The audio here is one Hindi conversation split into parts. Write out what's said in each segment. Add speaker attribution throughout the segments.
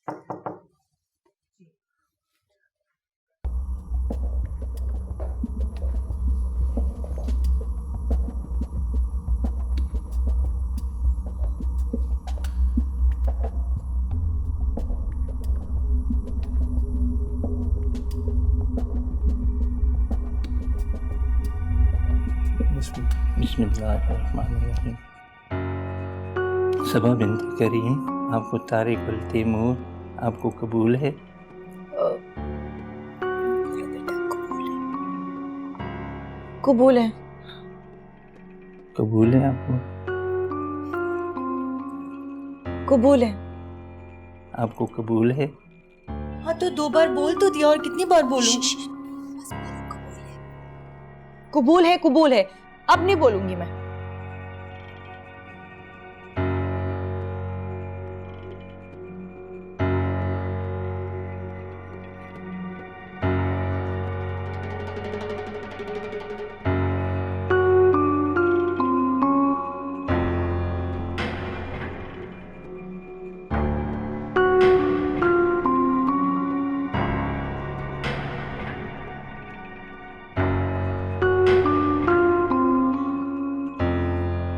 Speaker 1: बिस्मिल्लाहिर्रहमानिर्रहीम। सबा बिन्त करीम, आपको तारिक उल तैमूर, आपको कबूल है?
Speaker 2: कबूल है।
Speaker 1: कबूल है आपको?
Speaker 2: कबूल है।
Speaker 1: आपको कबूल है?
Speaker 2: हाँ तो 2 बार बोल तो दिया, और कितनी बार बोलूं? कबूल है, कबूल है। अब नहीं बोलूंगी मैं।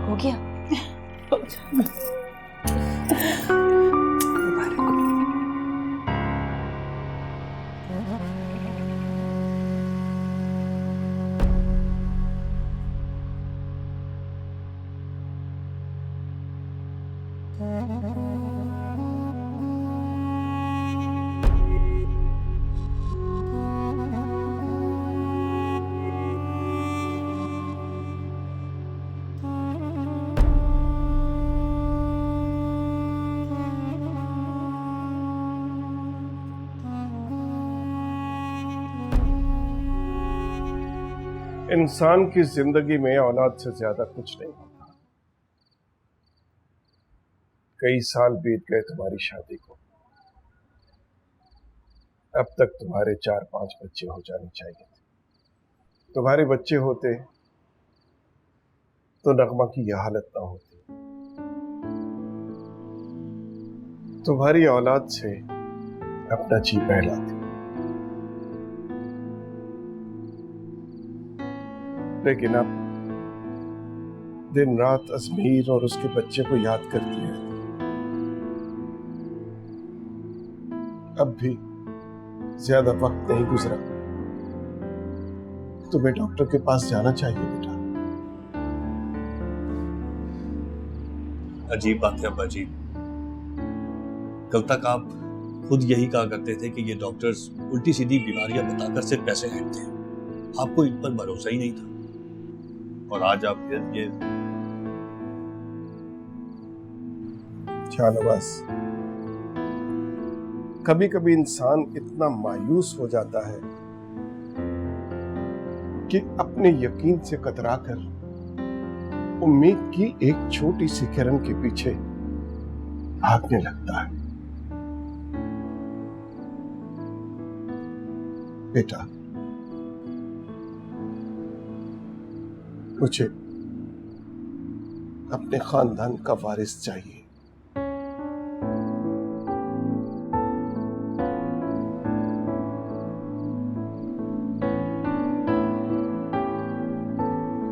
Speaker 2: हो गया।
Speaker 3: इंसान की जिंदगी में औलाद से ज्यादा कुछ नहीं होता। कई साल बीत गए तुम्हारी शादी को, अब तक तुम्हारे 4-5 बच्चे हो जाने चाहिए थे। तुम्हारे बच्चे होते तो नगमा की यह हालत ना होती। तुम्हारी औलाद से अपना जी बहलाती। लेकिन अब दिन रात अजमीर और उसके बच्चे को याद करती है। अब भी ज्यादा वक्त नहीं गुजरा, तुम्हें डॉक्टर के पास जाना चाहिए बेटा।
Speaker 4: अजीब बात है अब्बा जी, कल तक आप खुद यही कहा करते थे कि ये डॉक्टर्स उल्टी सीधी बीमारियां बताकर सिर्फ पैसे हैंटते हैं, आपको इन पर भरोसा ही नहीं था, और आज आप फिर ये।
Speaker 3: शाहनवाज, कभी कभी इंसान इतना मायूस हो जाता है कि अपने यकीन से कतराकर उम्मीद की एक छोटी सी किरण के पीछे भागने लगता है। बेटा, मुझे अपने खानदान का वारिस चाहिए।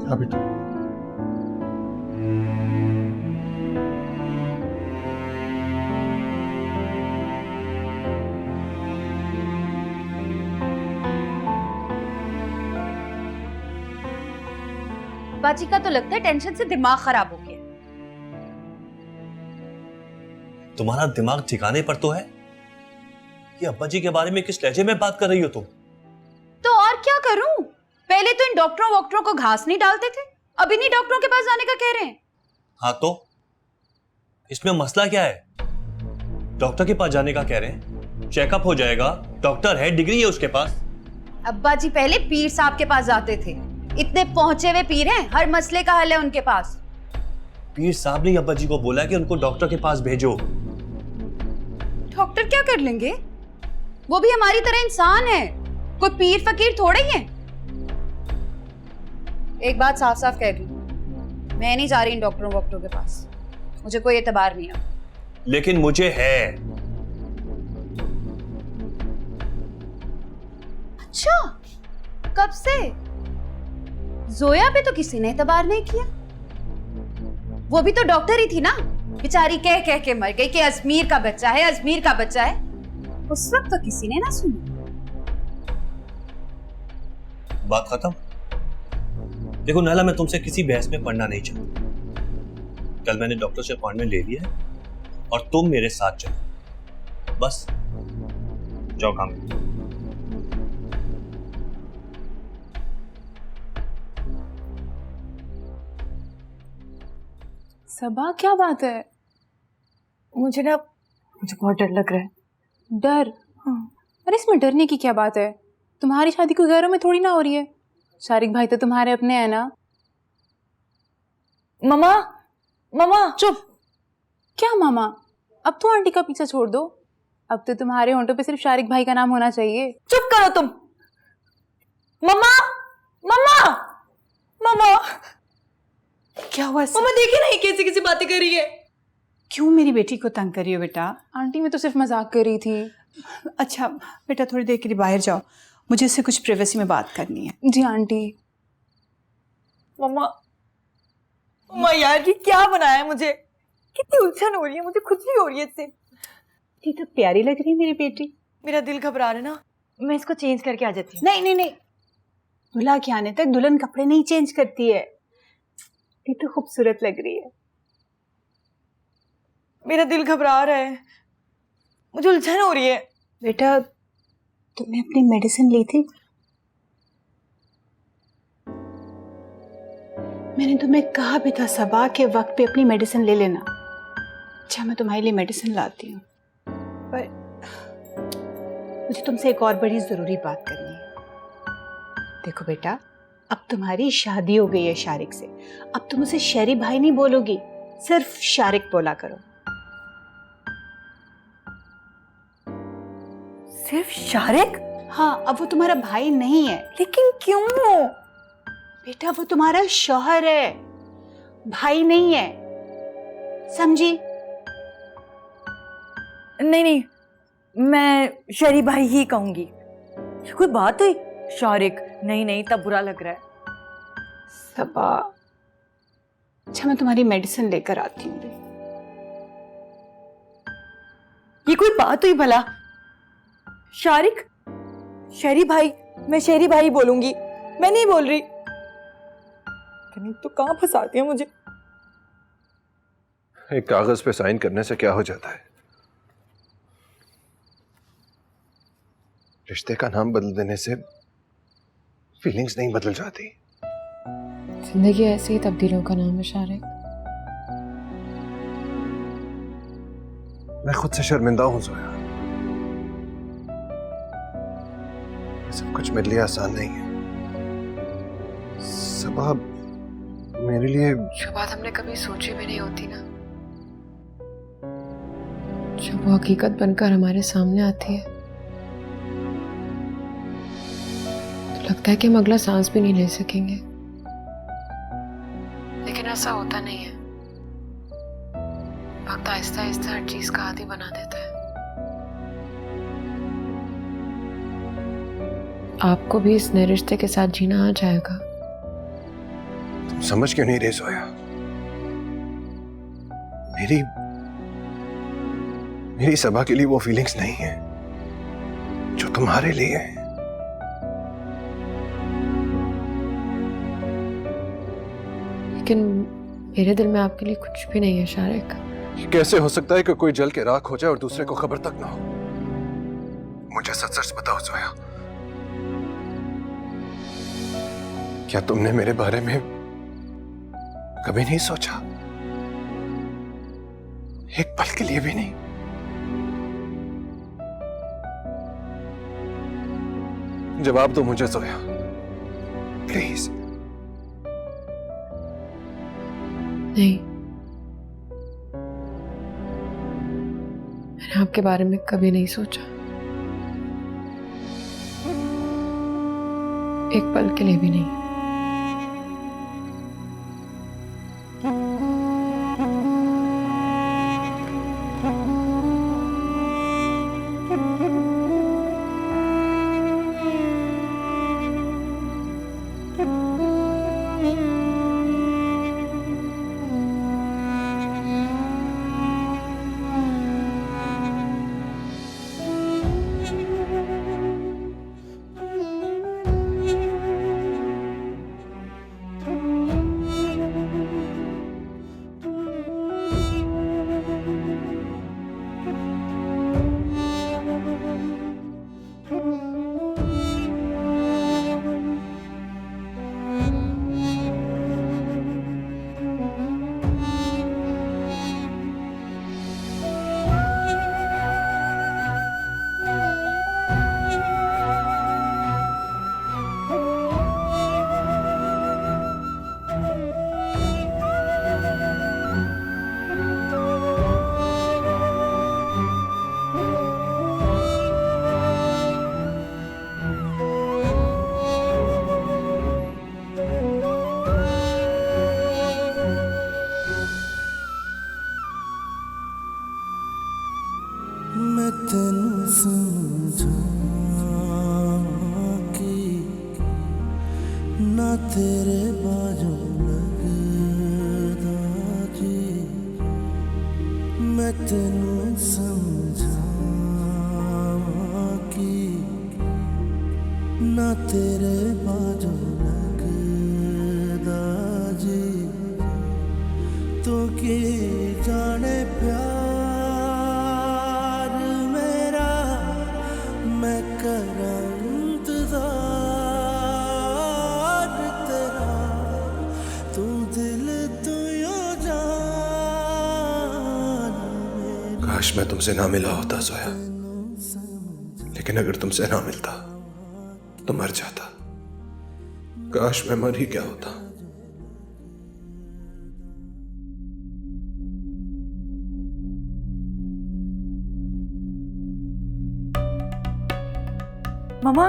Speaker 3: हाँ बेटा।
Speaker 5: बाजी का तो लगता है टेंशन से दिमाग खराब हो गया।
Speaker 4: तुम्हारा दिमाग ठिकाने पर तो है? ये अब्बा जी के बारे में किस लहजे में बात कर रही हो तुम?
Speaker 5: तो और क्या करूं? पहले तो इन डॉक्टरों वॉक्टरों को घास नहीं डालते थे, अब इन्हीं डॉक्टरों के पास जाने का कह रहे हैं।
Speaker 4: हाँ तो इसमें मसला क्या है? डॉक्टर के पास जाने का कह रहे हैं, चेकअप हो जाएगा, डॉक्टर है, डिग्री है उसके पास।
Speaker 5: अब्बा जी पहले पीर साहब के पास जाते थे, इतने पहुंचे हुए पीर हैं, हर मसले का हल है उनके पास।
Speaker 4: पीर साहब ने अब्बा जी को बोला कि उनको डॉक्टर के पास भेजो।
Speaker 5: डॉक्टर क्या कर लेंगे? वो भी हमारी तरह इंसान है, कोई पीर फकीर थोड़े ही है। एक बात साफ साफ कह दूं, मैं नहीं जा रही इन डॉक्टरों वॉक्टरों के पास, मुझे कोई एतबार नहीं है।
Speaker 4: लेकिन मुझे है।
Speaker 5: अच्छा, कब से? जोया पे तो किसी ने एतबार नहीं किया। वो भी तो डॉक्टर ही थी ना, बेचारी कह कह के मर गई कि अजमीर का बच्चा है, अजमीर का बच्चा है। उस वक्त तो किसी ने ना सुनी।
Speaker 4: बात खत्म। देखो नैला, मैं तुमसे किसी बहस में पड़ना नहीं चाहता। कल मैंने डॉक्टर से अपॉइंटमेंट ले लिया है और तुम मेरे साथ चलो। बस जाओ काम करो।
Speaker 6: सबा, क्या बात है?
Speaker 2: मुझे बहुत डर लग रहा है।
Speaker 6: डर?
Speaker 2: हाँ।
Speaker 6: अरे इसमें डरने की क्या बात है? तुम्हारी शादी कोई घरों में थोड़ी ना हो रही है। शारिक भाई तो तुम्हारे अपने हैं ना।
Speaker 2: Mama, mama.
Speaker 6: चुप। क्या मामा? अब तो आंटी का पीछा छोड़ दो। अब तो तुम्हारे होंठों पे सिर्फ शारिक भाई का नाम होना चाहिए।
Speaker 2: चुप करो तुम। मम्मा, मम्मा, मम्मा।
Speaker 7: क्या हुआ?
Speaker 2: मम्मा देखिए ना, ये कैसी कैसी बातें कर रही है।
Speaker 7: क्यों मेरी बेटी को तंग कर रही हो बेटा?
Speaker 6: आंटी मैं तो सिर्फ मजाक कर रही थी।
Speaker 7: अच्छा बेटा, थोड़ी देर के लिए बाहर जाओ, मुझे इससे कुछ प्राइवेसी में बात करनी है।
Speaker 6: जी आंटी।
Speaker 2: मम्मा, मम्मा यार ये क्या बनाया है मुझे? कितनी उलझन हो रही है, मुझे खुजली हो रही है इससे।
Speaker 7: ये तो प्यारी लग रही है मेरी बेटी।
Speaker 2: मेरा दिल घबरा रहा है ना, मैं इसको चेंज करके आ जाती हूँ।
Speaker 7: नहीं नहीं नहीं, दूल्हा के आने तक दुल्हन कपड़े नहीं चेंज करती है। ये तो खूबसूरत लग रही है।
Speaker 2: मेरा दिल घबरा रहा है, मुझे उलझन हो रही है।
Speaker 7: बेटा तुमने अपनी मेडिसिन ली थी? मैंने तुम्हें कहा भी था सबा के वक्त पे अपनी मेडिसिन ले लेना। अच्छा मैं तुम्हारे लिए मेडिसिन लाती हूँ, पर मुझे तुमसे एक और बड़ी जरूरी बात करनी है। देखो बेटा, अब तुम्हारी शादी हो गई है शारिक से। अब तुम उसे शहरी भाई नहीं बोलोगी, सिर्फ शारिक बोला करो।
Speaker 2: सिर्फ शारिक?
Speaker 7: हाँ, अब वो तुम्हारा भाई नहीं है।
Speaker 2: लेकिन क्यों?
Speaker 7: बेटा वो तुम्हारा शौहर है, भाई नहीं है, समझी?
Speaker 2: नहीं नहीं, मैं शहरी भाई ही कहूंगी। कोई बात हुई? शारिक? नहीं नहीं, तब बुरा लग रहा है।
Speaker 7: सबा, अच्छा मैं तुम्हारी मेडिसिन लेकर आती हूँ।
Speaker 2: ये कोई बात हुई भला? शारिक शहरी भाई? मैं शहरी भाई बोलूंगी, मैं नहीं बोल रही। तो कहाँ फंसाती है मुझे?
Speaker 3: एक कागज पे साइन करने से क्या हो जाता है? रिश्ते का नाम बदल देने से फीलिंग्स नहीं बदल जाती।
Speaker 8: जिंदगी ऐसे ही तब्दीलों का नाम है शारिक।
Speaker 3: मैं खुद से शर्मिंदा हूं जोया। सब कुछ मेरे लिए आसान नहीं है। सबा, मेरे लिए
Speaker 8: जो बात हमने कभी सोची भी नहीं होती ना, जो वो हकीकत बनकर हमारे सामने आती है, तो लगता है कि हम अगला सांस भी नहीं ले सकेंगे। लेकिन ऐसा होता नहीं है। वक्त आहिस्ता आहिस्ता हर चीज का आदी बना देता है। आपको भी इस नए रिश्ते के साथ जीना आ जाएगा।
Speaker 3: तुम समझ क्यों नहीं रहे जोया? मेरी सबा के लिए वो फीलिंग्स नहीं है जो तुम्हारे लिए है।
Speaker 8: लेकिन मेरे दिल में आपके लिए कुछ भी नहीं है शारिक।
Speaker 3: कैसे हो सकता है कि कोई जल के राख हो जाए और दूसरे को खबर तक ना हो? मुझे सच सच बताओ जोया, क्या तुमने मेरे बारे में कभी नहीं सोचा? एक पल के लिए भी नहीं? जवाब दो मुझे जोया, प्लीज।
Speaker 8: नहीं, मैंने आपके बारे में कभी नहीं सोचा, एक पल के लिए भी नहीं।
Speaker 9: तेनू समझा कि ना तेरे बाजों लगदा जी, मैं तेनू समझा कि ना तेरे बाजों लगदा जी, तो की जाने प्यार मेरा, मैं करा इंतजार तेरा, तू दिल तू यो जान मेरी।
Speaker 10: काश मैं तुमसे ना मिला होता जोया, लेकिन अगर तुमसे ना मिलता तो मर जाता। काश मैं मर ही गया होता।
Speaker 2: मम्मा,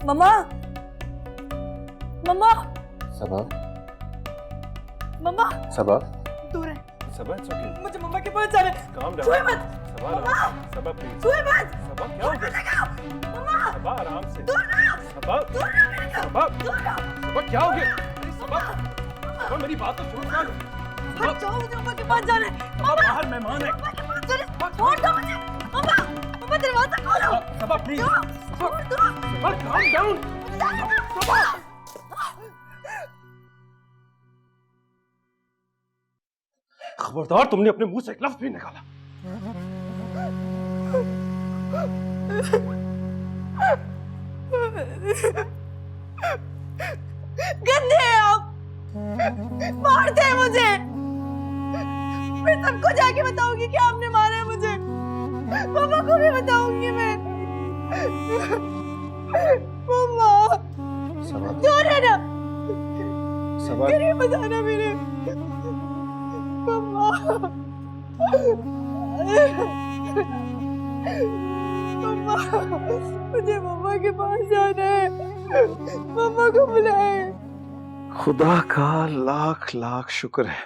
Speaker 2: मम्मा, मम्मा,
Speaker 10: सबा,
Speaker 2: मम्मा,
Speaker 10: सबा,
Speaker 2: दूर है।
Speaker 10: सबा, it's okay.
Speaker 2: मुझे मम्मा के पास जाना है।
Speaker 10: Calm down.
Speaker 2: छुए मत।
Speaker 10: सबा,
Speaker 2: मम्मा,
Speaker 10: सबा, please.
Speaker 2: छुए मत।
Speaker 10: सबा, क्या हो गया?
Speaker 2: मम्मा,
Speaker 10: सबा, आराम से।
Speaker 2: दूर रहो।
Speaker 10: सबा,
Speaker 2: दूर रहो मेरे से।
Speaker 10: सबा,
Speaker 2: दूर रहो।
Speaker 10: सबा, क्या हो गया? अरे सबा, सबा, मेरी बात तो सुनो यार।
Speaker 2: हट जाओ, मुझे मम्मा के पास जाना है।
Speaker 10: सबा, बाहर मेहमान है।
Speaker 2: मम्मा के पास जाना है। छोड़ दो मुझे। मम्मा, मम्मा दरवाजा खोलो।
Speaker 10: सबा, please.
Speaker 2: छोड़ दो।
Speaker 10: सबा, calm down. सबा। खबरदार, तुमने अपने मुंह से एक लफ्ज भी निकाला।
Speaker 2: गंदे हैं आप, मारते हैं मुझे। मैं सबको जाके बताऊंगी कि आपने मारा है मुझे। मम्मा को भी बताऊंगी मैं। मम्मा, दूर है ना।
Speaker 10: सबा,
Speaker 2: नहीं बताना मेरे। मम्मा, मम्मा, मुझे मम्मा के पास जाना है। मम्मा को बुलाए।
Speaker 10: खुदा का लाख लाख शुक्र है,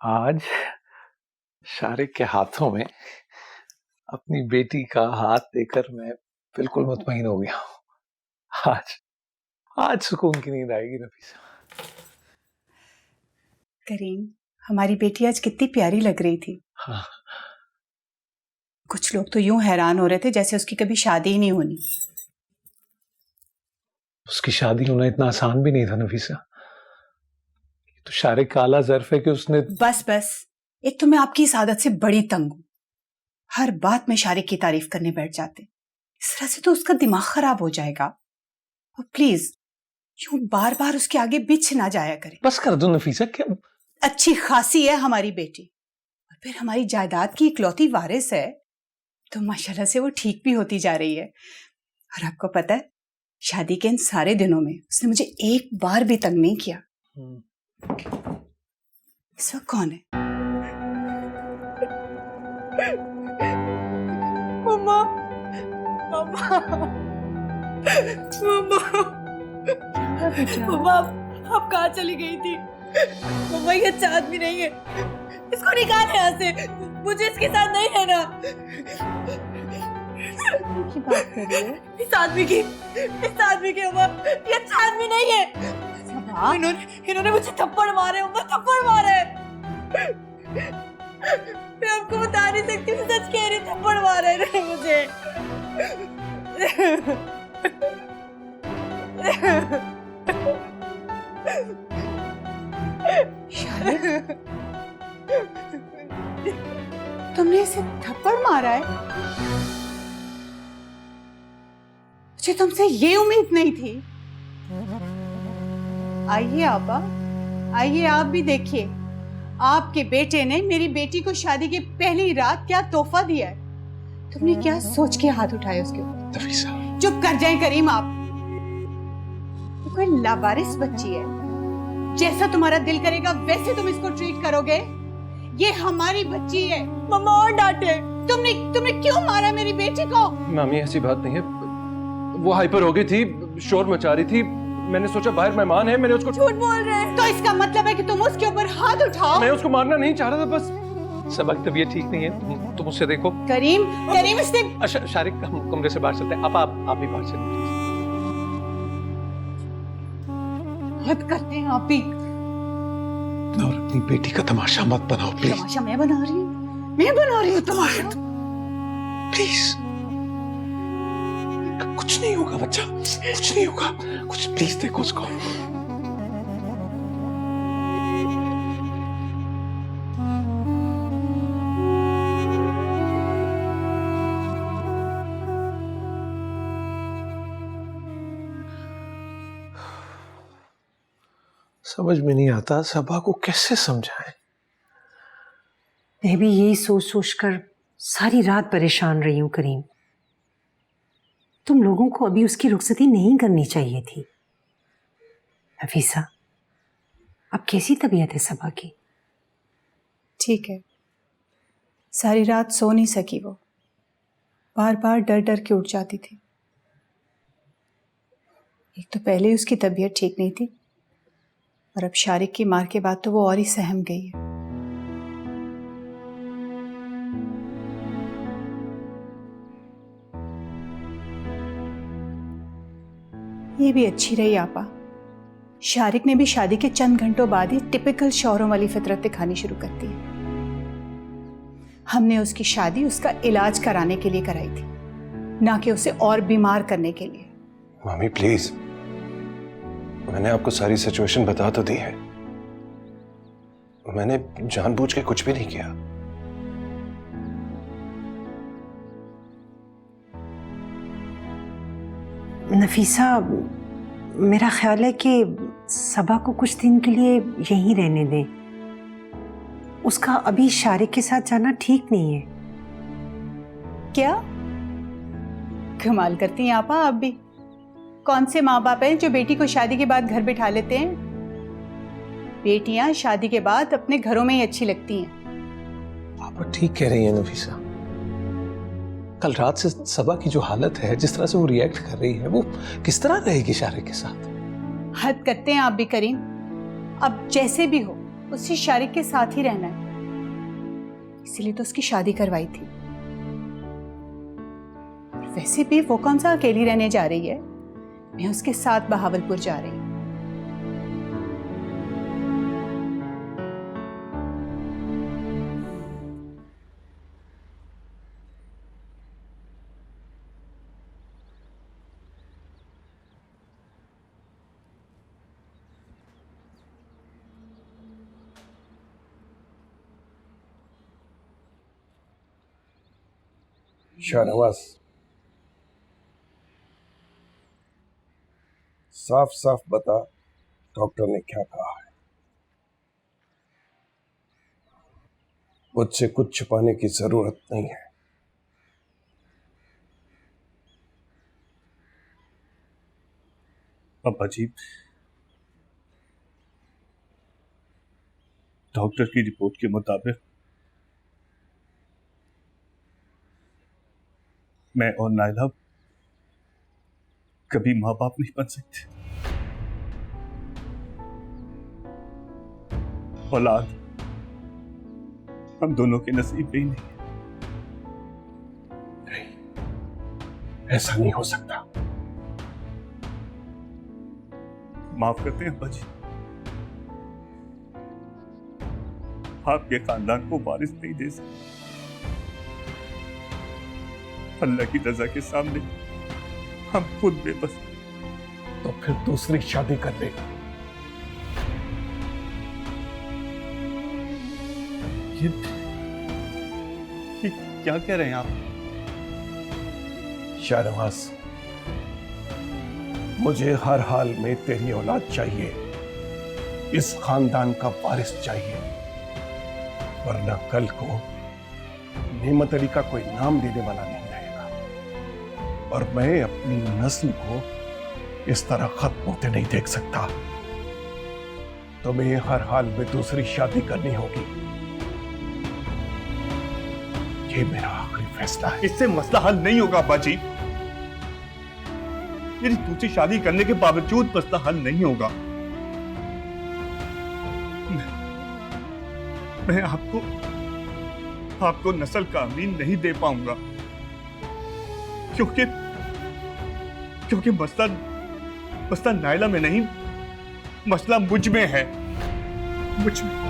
Speaker 10: आज शारिक के हाथों में अपनी बेटी का हाथ देकर मैं बिल्कुल मुतमईन हो गया हूँ। आज सुकून की नींद आएगी नफीसा।
Speaker 7: करीम, हमारी बेटी आज कितनी प्यारी लग रही थी।
Speaker 10: हाँ।
Speaker 7: कुछ लोग तो यूं हैरान हो रहे थे जैसे उसकी कभी शादी ही नहीं होनी।
Speaker 10: उसकी शादी होना इतना आसान भी नहीं था नफीसा। तो शारिक का आला ज़र्फ है कि उसने।
Speaker 7: बस बस, एक तो मैं आपकी इस आदत से बड़ी तंग हूं। हर बात में शारिक की तारीफ करने बैठ जाते। इस तरह से तो उसका दिमाग खराब हो जाएगा। और प्लीज यूं बार बार उसके आगे बिछ ना जाया करे।
Speaker 10: बस कर दो नफीसा। क्या
Speaker 7: अच्छी खासी है हमारी बेटी, और फिर हमारी जायदाद की इकलौती वारिस है, तो माशाल्लाह से वो ठीक भी होती जा रही है। और आपको पता है, शादी के इन सारे दिनों में उसने मुझे एक बार भी तंग नहीं किया। इस वक्त कौन है?
Speaker 2: मम्मा, मम्मा, मम्मा, मम्मा, आप कहाँ चली गई थी? मम्मा, ये अच्छा आदमी नहीं है, इसको निकाल यहाँ से। मुझे इसके साथ नहीं रहना।
Speaker 7: की बात कर रही है?
Speaker 2: इस आदमी की मम्मा, ये अच्छा आदमी नहीं है। इन्होंने मुझे थप्पड़ मारे, मम्मा, थप्पड़ मारे। मैं आपको बता नहीं सकती, मैं सच कह रही, थप्पड़ मारे इन्होंने मुझे।
Speaker 7: तुमने इसे थप्पड़ मारा है? मुझे तुमसे ये उम्मीद नहीं थी। आइए आपा, आइए आप भी देखिए, आपके बेटे ने मेरी बेटी को शादी की पहली रात क्या तोहफा दिया है। तुमने क्या सोच के हाथ उठाए उसके ऊपर?
Speaker 10: नफीसा,
Speaker 7: चुप कर जाएं करीम आप। तो कोई लावारिस बच्ची है, जैसा तुम्हारा दिल करेगा वैसे तुम इसको ट्रीट करोगे। ये हमारी बच्ची है।
Speaker 2: मम्मा और डांटे।
Speaker 7: तुमने क्यों मारा मेरी बेटी को?
Speaker 11: मामी ऐसी बात नहीं है, वो हाइपर हो गई थी, शोर मचा रही थी, मैंने सोचा बाहर मेहमान है, मैंने उसको।
Speaker 2: झूठ बोल रहे हैं।
Speaker 7: तो इसका मतलब है कि तुम उसके ऊपर हाथ उठाओ।
Speaker 11: मैं उसको मारना नहीं चाह रहा था, बस सबा की तबीयत ठीक नहीं है, तुम उससे देखो।
Speaker 7: करीम, करीम इसने
Speaker 11: शारिक, हम कमरे से बाहर चलते हैं। आप भी बाहर चलिए।
Speaker 7: हद करते हैं आप भी।
Speaker 10: और अपनी बेटी का तमाशा मत बनाओ प्लीज।
Speaker 7: तमाशा मैं बना रही हूँ, मैं बना रही हूँ तमाशा।
Speaker 10: प्लीज, कुछ नहीं होगा बच्चा, कुछ नहीं होगा, कुछ प्लीज देखो उसको। समझ में नहीं आता सबा को कैसे समझाएं।
Speaker 12: मैं भी यही सोच सोच कर सारी रात परेशान रही हूं करीम। तुम लोगों को अभी उसकी रुखसती नहीं करनी चाहिए थी। नफीसा, अब कैसी तबीयत है सबा की?
Speaker 7: ठीक है, सारी रात सो नहीं सकी वो, बार बार डर डर के उठ जाती थी। एक तो पहले ही उसकी तबीयत ठीक नहीं थी, और अब शारिक की मार के बाद तो वो और ही सहम गई है। ये भी अच्छी रही आपा, शारिक ने भी शादी के चंद घंटों बाद ही टिपिकल शौहरों वाली फितरत दिखानी शुरू कर दी। हमने उसकी शादी उसका इलाज कराने के लिए कराई थी, ना कि उसे और बीमार करने के लिए।
Speaker 10: मामी प्लीज, मैंने आपको सारी सिचुएशन बता तो दी है। मैंने जानबूझ के कुछ भी नहीं किया।
Speaker 12: नफीसा, मेरा ख्याल है कि सबा को कुछ दिन के लिए यहीं रहने दें। उसका अभी शारिक के साथ जाना ठीक नहीं है।
Speaker 7: क्या कमाल करती हैं आपा आप भी। कौन से माँ बाप हैं जो बेटी को शादी के बाद घर बिठा लेते हैं? बेटियां शादी के बाद अपने घरों में ही अच्छी लगती हैं।
Speaker 10: आप ठीक कह रही हैं नफीसा। कल रात से सबा की जो हालत है, जिस तरह से वो रिएक्ट कर रही है, वो किस तरह रहेगी शारिक के साथ?
Speaker 7: हद करते हैं आप भी करीम। अब जैसे भी हो उसे शारिक के साथ ही रहना है, इसीलिए तो उसकी शादी करवाई थी। और वैसे भी वो कौन सा अकेली रहने जा रही है, मैं उसके साथ बहावलपुर जा रही हूँ।
Speaker 3: शाहनवाज, साफ साफ बता, डॉक्टर ने क्या कहा है? मुझसे कुछ छुपाने की जरूरत नहीं है।
Speaker 4: पापा जी, डॉक्टर की रिपोर्ट के मुताबिक मैं और नायला कभी माँ बाप नहीं बन सकते। औलाद हम दोनों के नसीब में ही नहीं है।
Speaker 3: ऐसा नहीं हो सकता।
Speaker 4: माफ करते हैं अब्बा जी, आपके खानदान को वारिस नहीं दे सकते। अल्लाह की रजा के सामने हम खुद बेबस।
Speaker 3: तो फिर दूसरी शादी कर ले।
Speaker 4: ये क्या कह रहे हैं आप?
Speaker 3: शाहनवाज, मुझे हर हाल में तेरी औलाद चाहिए, इस खानदान का वारिस चाहिए, वरना कल को नेमत अली का कोई नाम देने वाला नहीं रहेगा, और मैं अपनी नस्ल को इस तरह खत्म होते नहीं देख सकता। तुम्हें हर हाल में दूसरी शादी करनी होगी, ये मेरा आखिरी फैसला है।
Speaker 4: इससे मसला हल नहीं होगा अब्बा जी। मेरी दूसरी शादी करने के बावजूद मसला हल नहीं होगा। मैं आपको
Speaker 13: आपको नस्ल का अमीन नहीं दे पाऊंगा, क्योंकि मसला नायला में नहीं, मसला मुझ में है, मुझ में।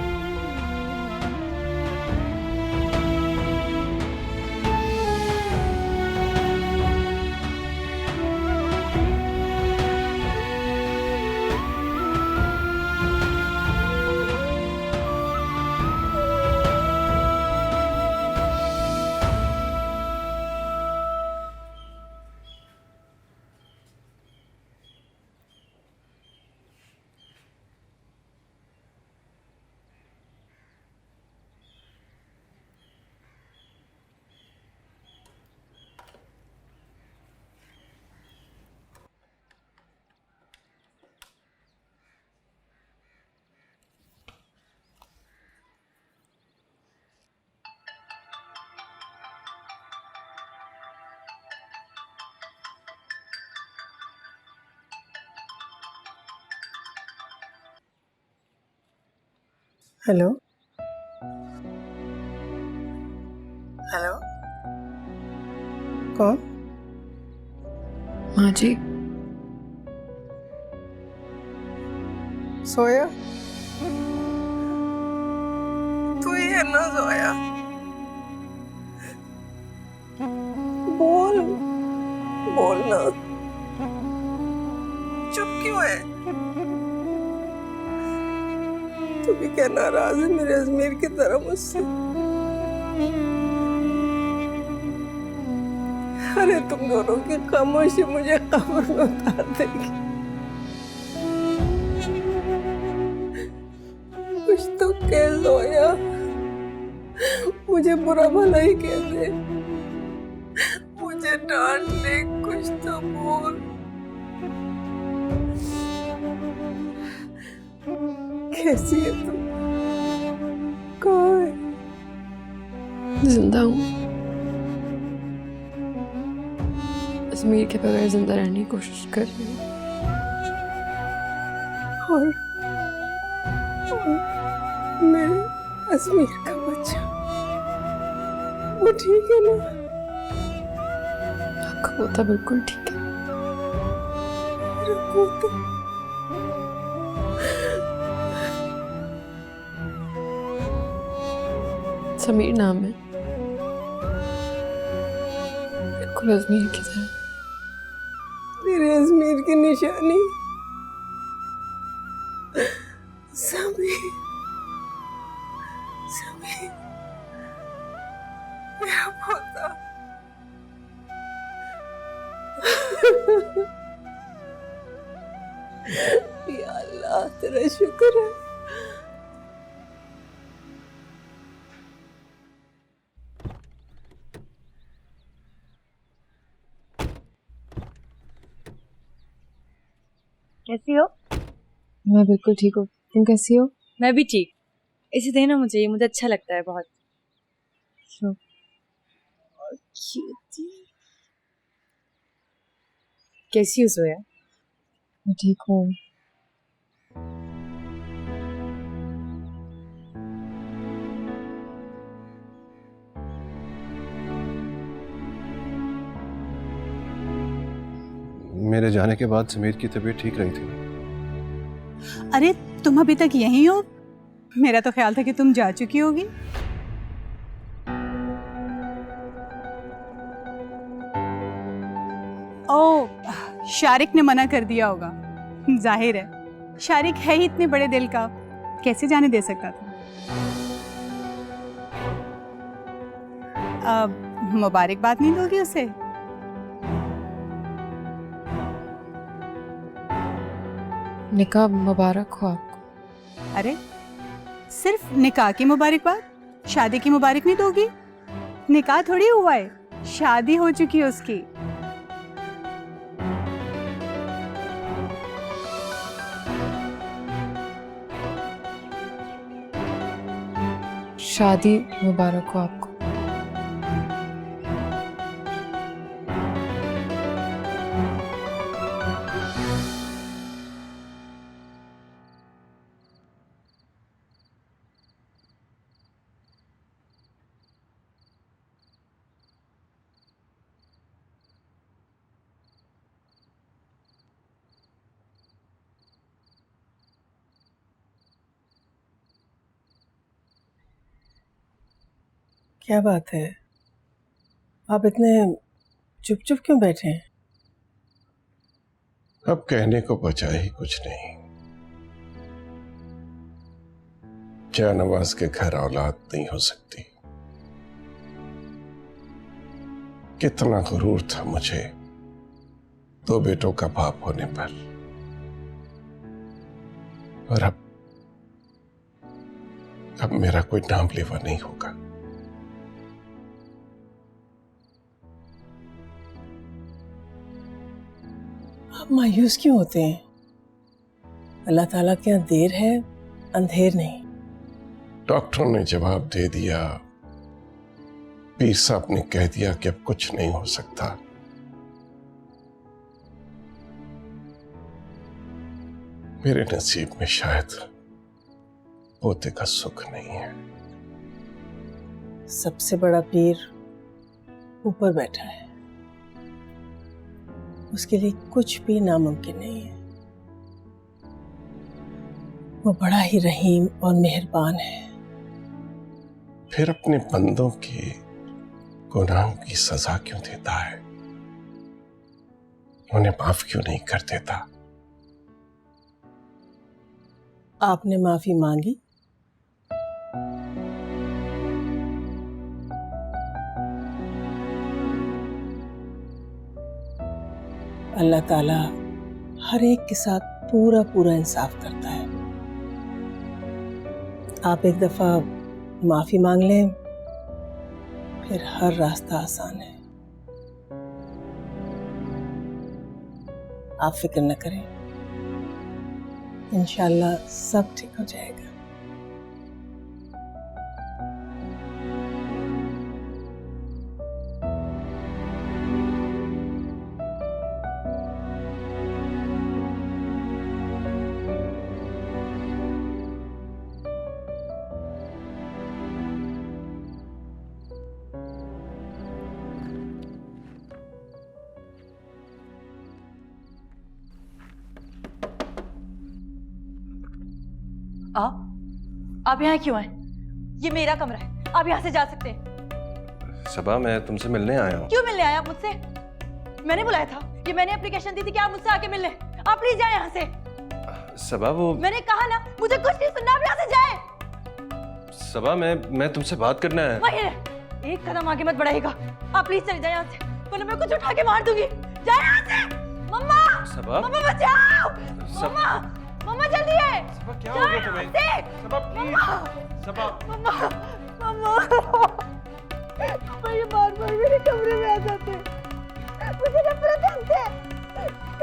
Speaker 14: हेलो हेलो, कौन?
Speaker 8: माँ जी,
Speaker 14: सोया? तू ही है ना सोया? बोल, बोलना। चुप क्यों है? तू भी क्या नाराज है मेरे अजमेर की तरह मुझसे? अरे तुम दोनों की खामोशी मुझे कब्र में उतार देगी। कुछ तो कह सोया, मुझे बुरा भला ही कह दे, मुझे डांट ले, कुछ तो बोल। कैसी है तू? कहाँ है?
Speaker 8: जिंदा हूँ। अजमेर के बगैर जिंदा रहने की कोशिश कर रही हूँ।
Speaker 14: और मेरे अजमेर का बच्चा, वो ठीक है ना?
Speaker 8: आपका पोता बिल्कुल ठीक है।
Speaker 14: मेरा पोता?
Speaker 8: समीर नाम है, बिल्कुल अजमेर की तरह।
Speaker 14: मेरे अजमेर की निशानी समीर, समीर मेरा पोता। या अल्लाह, तेरा शुक्र है।
Speaker 2: कैसी हो?
Speaker 8: मैं बिल्कुल ठीक हूँ, तुम कैसी हो?
Speaker 2: मैं भी ठीक। इसे देना मुझे, ये मुझे अच्छा लगता है बहुत।
Speaker 8: So,
Speaker 2: कैसी हो सोया?
Speaker 8: मैं ठीक हूँ।
Speaker 10: मेरे जाने के बाद समीर की तबीयत ठीक रही थी।
Speaker 7: अरे तुम अभी तक यहीं हो? मेरा तो ख्याल था कि तुम जा चुकी होगी। ओ, शारिक ने मना कर दिया होगा। जाहिर है, शारिक है ही इतने बड़े दिल का, कैसे जाने दे सकता था। अब मुबारकबाद नहीं दोगी उसे?
Speaker 8: निकाह मुबारक हो आपको।
Speaker 7: अरे सिर्फ निकाह की मुबारकबाद, शादी की मुबारक नहीं दोगी? निकाह थोड़ी हुआ है, शादी हो चुकी है उसकी।
Speaker 8: शादी मुबारक हो आपको।
Speaker 14: क्या बात है, आप इतने चुप चुप क्यों बैठे हैं?
Speaker 3: अब कहने को बचा ही कुछ नहीं। क्या नवाज के घर औलाद नहीं हो सकती? कितना गुरूर था मुझे 2 बेटों का बाप होने पर, और अब मेरा कोई नाम लेवा नहीं होगा।
Speaker 14: आप मायूस क्यों होते हैं? अल्लाह ताला के यहाँ देर है, अंधेर नहीं।
Speaker 3: डॉक्टरों ने जवाब दे दिया, पीर साहब ने कह दिया कि अब कुछ नहीं हो सकता। मेरे नसीब में शायद पोते का सुख नहीं है।
Speaker 14: सबसे बड़ा पीर ऊपर बैठा है, उसके लिए कुछ भी नामुमकिन नहीं है। वो बड़ा ही रहीम और मेहरबान है।
Speaker 3: फिर अपने बंदों के गुनाहों की सजा क्यों देता है? उन्हें माफ क्यों नहीं कर देता?
Speaker 14: आपने माफी मांगी? अल्लाह ताला हर एक के साथ पूरा पूरा इंसाफ करता है। आप एक दफा माफी मांग लें, फिर हर रास्ता आसान है। आप फिक्र न करें, इंशाल्लाह सब ठीक हो जाएगा।
Speaker 2: आप यहाँ क्यों हैं? ये मेरा कमरा है, आप यहाँ से जा सकते हैं।
Speaker 10: सबा, मैं तुमसे मिलने आया हूँ।
Speaker 2: क्यों मिलने आया आप मुझसे? मैंने बुलाया था, ये मैंने एप्लीकेशन दी थी कि आप मुझसे आके मिलने। आप प्लीज जाए यहाँ से।
Speaker 10: सबा, वो
Speaker 2: मैंने कहा ना, मुझे कुछ नहीं सुनना, आप यहाँ से जाए।
Speaker 10: सबा, मैं तुमसे बात करना है।
Speaker 2: वही है, एक कदम आगे मत बढ़ाइएगा। आप प्लीज चले जाए यहाँ से, वरना मैं कुछ उठा के मार दूंगी। जाए यहाँ से। मम्मा,
Speaker 10: सबा,
Speaker 2: मम्मा बचाओ। मम्मा, मम्मा जल्दी है।
Speaker 10: सबा, क्या हो गया तुम्हें? सबा, प्लीज। सबा,
Speaker 2: मम्मा, मम्मा, ये बार-बार मेरे कमरे में आ जाते हैं। मुझे नफरत है इनसे।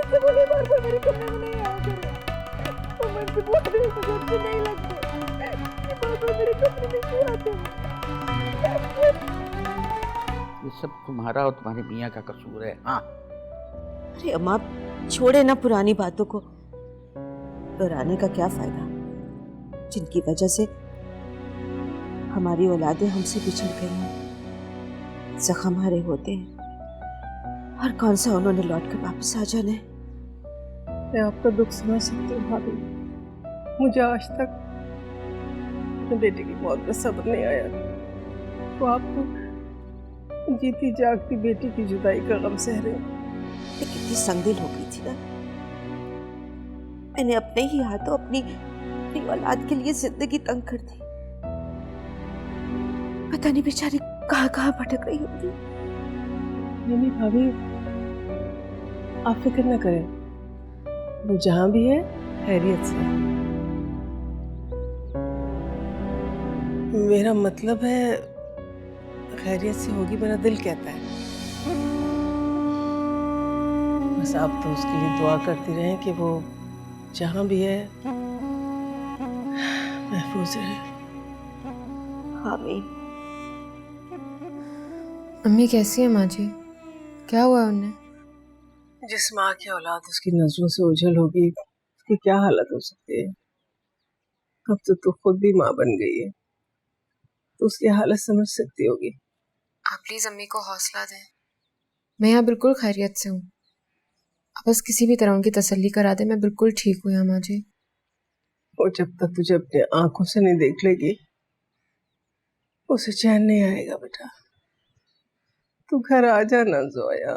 Speaker 2: इससे बोलिए बार-बार मेरे कमरे में नहीं आया करो। मम्मा इनसे बोल रही मुझे अच्छे नहीं लगते। ये बार-बार मेरे कमरे में क्यों आते हैं?
Speaker 15: ये सब तुम्हारा और तुम्हारे मियाँ का कसूर है। हाँ,
Speaker 16: अरे अम्मा, छोड़े ना पुरानी बातों को, दोहराने का क्या फायदा, जिनकी वजह से हमारी औलादें हमसे बिछड़ गई हैं, जख्म हरे होते हैं, और कौन सा उन्होंने लौट कर वापस आ जाना है।
Speaker 14: मैं आपका दुख समझ सकती हूँ भाभी। मुझे आज तक अपने बेटे की मौत में सब्र नहीं आया, तो आप तो जीती जागती बेटी की जुदाई का गम सह रहे हैं।
Speaker 16: कितनी संगदिल हो गई थी ना, मैंने अपने ही हाथों अपनी औलाद के लिए जिंदगी तंग कर दी। पता नहीं बेचारी कहाँ कहाँ भटक रही होगी।
Speaker 14: नहीं भाभी, आप फिक्र न करें, वो जहां भी है खैरियत से। मेरा मतलब है खैरियत से होगी, मेरा दिल कहता है। बस आप तो उसके लिए दुआ करती रहें कि वो जहां भी है महफूज रहे।
Speaker 16: आमीन।
Speaker 8: अम्मी कैसी है माँ जी? क्या हुआ उन्हें?
Speaker 14: जिस माँ की औलाद उसकी नजरों से ओझल होगी, उसकी क्या हालत हो सकती है। अब तो तू खुद भी माँ बन गई है, तो उसकी हालत समझ सकती होगी।
Speaker 8: आप प्लीज अम्मी को हौसला दें। मैं यहाँ बिल्कुल खैरियत से हूँ। आप बस किसी भी तरह उनकी तसल्ली करा दे, मैं बिल्कुल ठीक हूँ यहाँ माँ जी।
Speaker 14: वो जब तक तुझे अपने आंखों से नहीं देख लेगी, उसे चैन नहीं आएगा बेटा। तू घर आ जाना जोया।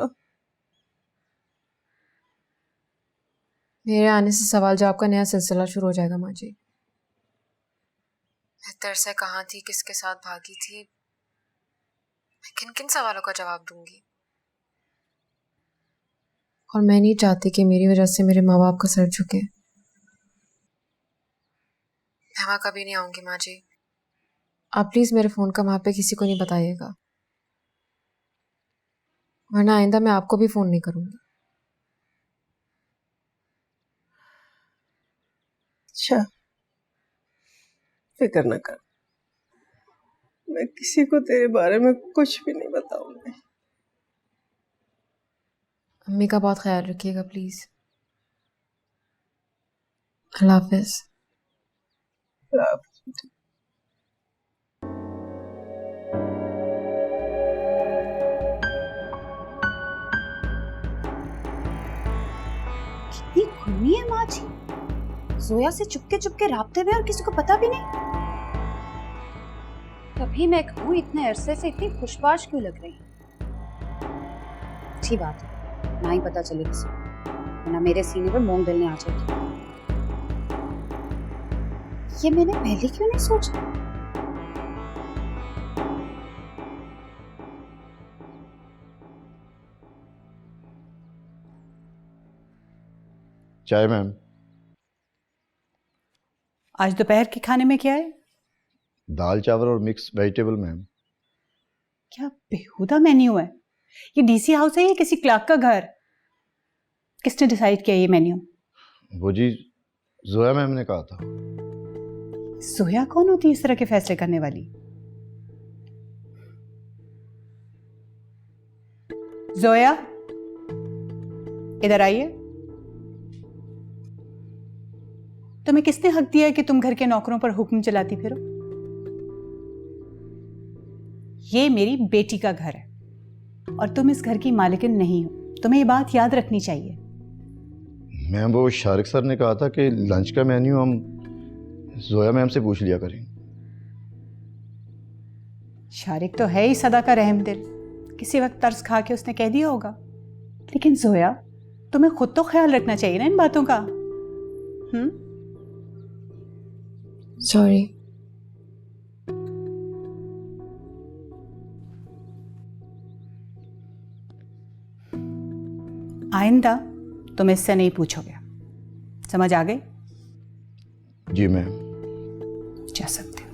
Speaker 8: मेरे आने से सवाल जवाब का नया सिलसिला शुरू हो जाएगा माँ जी। मैं तरसे कहाँ थी, किसके साथ भागी थी, मैं किन किन सवालों का जवाब दूंगी। और मैं नहीं चाहती कि मेरी वजह से मेरे माँ बाप का सर झुके। मैं वहां कभी नहीं आऊंगी माँ जी। आप प्लीज मेरे फोन का वहां पे किसी को नहीं बताइएगा, वरना आइंदा मैं आपको भी फोन नहीं करूंगी।
Speaker 14: अच्छा, फिक्र न कर, मैं किसी को तेरे बारे में कुछ भी नहीं बताऊंगी।
Speaker 8: अम्मी का बहुत ख्याल रखिएगा प्लीज। अल्लाह हाफिज।
Speaker 5: कितनी खुन्नी है माँ जी, जोया से चुपके चुपके राब्ते में और किसी को पता भी नहीं। तभी मैं कहूँ इतने अरसे से इतनी खुशबाश क्यों लग रही है। अच्छी बात है, ना ही पता चले किसी को, वरना मेरे सीने पर मोम दिलने आ जाएगी। ये मैंने पहले क्यों नहीं सोचा।
Speaker 17: चाय मैम।
Speaker 7: आज दोपहर के खाने में क्या है?
Speaker 17: दाल चावल और मिक्स वेजिटेबल मैम।
Speaker 7: क्या बेहुदा मेन्यू है। ये डीसी हाउस है या किसी क्लर्क का घर? किसने डिसाइड किया ये मेन्यू?
Speaker 17: वो जी जोया मैम ने कहा था।
Speaker 7: जोया कौन होती है इस तरह के फैसले करने वाली? जोया, इधर आइए। तुम्हें किसने हक दिया है कि तुम घर के नौकरों पर हुक्म चलाती फिरो? ये मेरी बेटी का घर है और तुम इस घर की मालिकिन नहीं हो। तुम्हें ये बात याद रखनी चाहिए।
Speaker 17: मैम वो शारिक सर ने कहा था कि लंच का मेन्यू हम जोया मैम से पूछ लिया करें।
Speaker 7: शारिक तो है ही सदा का रहम दिल, किसी वक्त तर्स खा के उसने कह दिया होगा। लेकिन जोया, तुम्हें खुद तो ख्याल रखना चाहिए ना इन बातों का।
Speaker 8: सॉरी।
Speaker 7: आइंदा तुम इससे नहीं पूछोगे, समझ आ गई?
Speaker 17: जी मैम।
Speaker 7: जा सकते हो।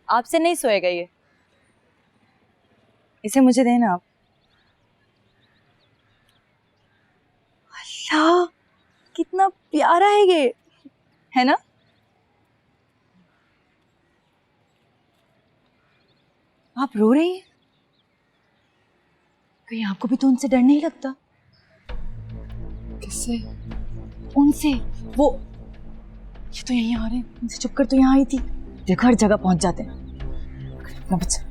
Speaker 2: आपसे नहीं सोएगा ये, इसे मुझे देना आप। अल्लाह, कितना प्यारा है ये, है ना? आप रो रही हैं? कहीं आपको भी तो उनसे डर नहीं लगता?
Speaker 8: किससे?
Speaker 2: उनसे। वो ये तो यहीं आ रहे हैं, उनसे चुप कर तो यहाँ आई थी। देखो हर जगह पहुंच जाते हैं। अपना बच्चा।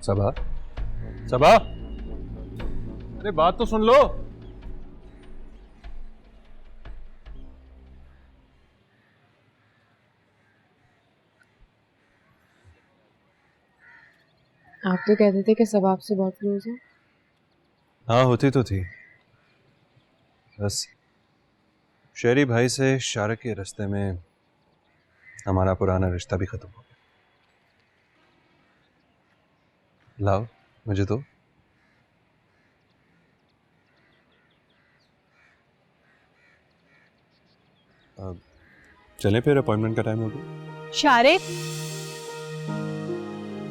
Speaker 11: सबा, सबा, अरे बात तो सुन लो।
Speaker 8: आप तो कहते थे कि सब आपसे बहुत क्लोज है।
Speaker 11: हाँ होती तो थी, बस शेरी भाई से शारिक के रास्ते में हमारा पुराना रिश्ता भी खत्म हो गया। लाओ मुझे तो। अब चलें फिर, अपॉइंटमेंट का टाइम हो गया।
Speaker 7: शारिक,